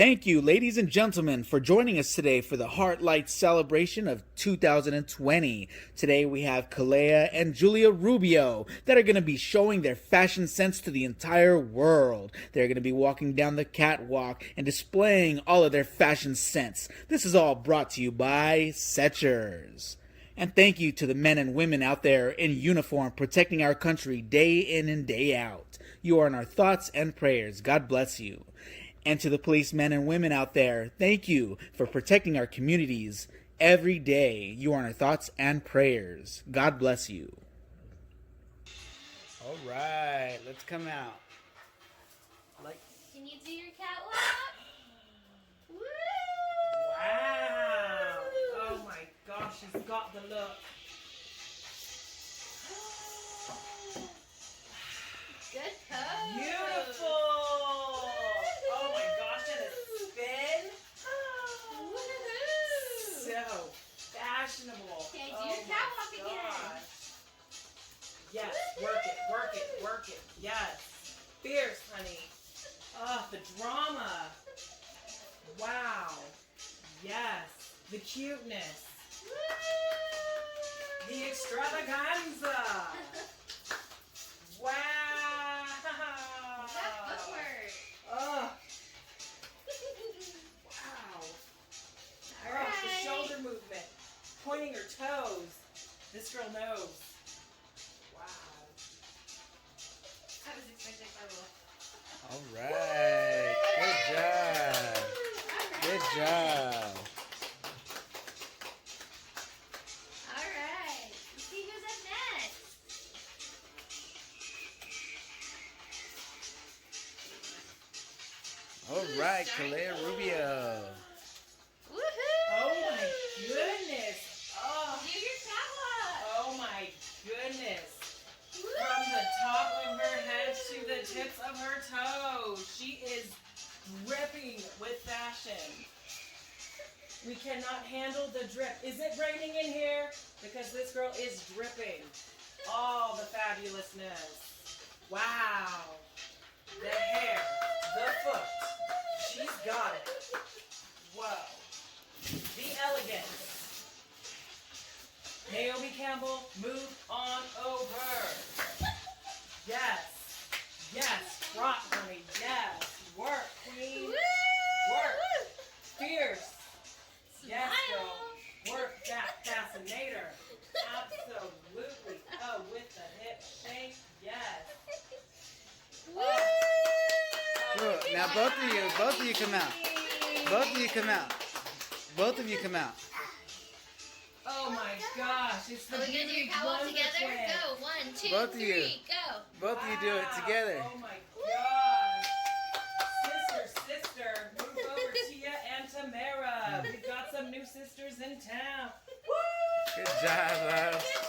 Thank you, ladies and gentlemen, for joining us today for the Heartlight celebration of 2020. Today we have Kalea and Julia Rubio that are going to be showing their fashion sense to the entire world. They're going to be walking down the catwalk and displaying all of their fashion sense. This is all brought to you by Setchers. And thank you to the men and women out there in uniform protecting our country day in and day out. You are in our thoughts and prayers. God bless you. And to the policemen and women out there, thank you for protecting our communities every day. You are in our thoughts and prayers. God bless you. All right, let's come out. Can you do your catwalk? Woo! Wow! Oh my gosh, she's got the look. Good pose. Beautiful! Oh my gosh, and a spin. Woohoo! So fashionable. Okay, do Oh your my catwalk again. gosh. Yes, work it, work it, work it. Yes. Fierce, honey. Oh, the drama. Wow. Yes. The cuteness. The extravaganza. Wow. That footwork. Oh. Wow. All Oh, the right. shoulder movement. Pointing her toes. This girl knows. Wow. I was expecting purple. All right, good job. Good job. All right. Let's see who's up next. All right, Kalea Rubio. Woohoo! Oh my goodness. Oh. Do your catwalk. Oh my goodness. From the top of her head to the tips of her toes. She is dripping with fashion. We cannot handle the drip. Is it raining in here? Because this girl is dripping. All the fabulousness. Wow. The hair, the foot. She's got it. Whoa. The elegance. Naomi Campbell, move on over. Yes. Yes. Rock, honey. Yes. Work, queen. Work. Fierce. Yes, girl. Work that fascinator. Absolutely. Oh, with the hip shake. Yes. Woo! Cool. Now both of you come out. Both of you come out. Both of you come out. Oh my gosh. It's the Are we gonna do beauty your catwalk wonder together? twin. Go. 1, 2, Both of you. 3, go. Both of you do it together. Oh my gosh. Sister, move over Tia and Tamara. We've got some new sisters in town. Woo! Good job, love. Good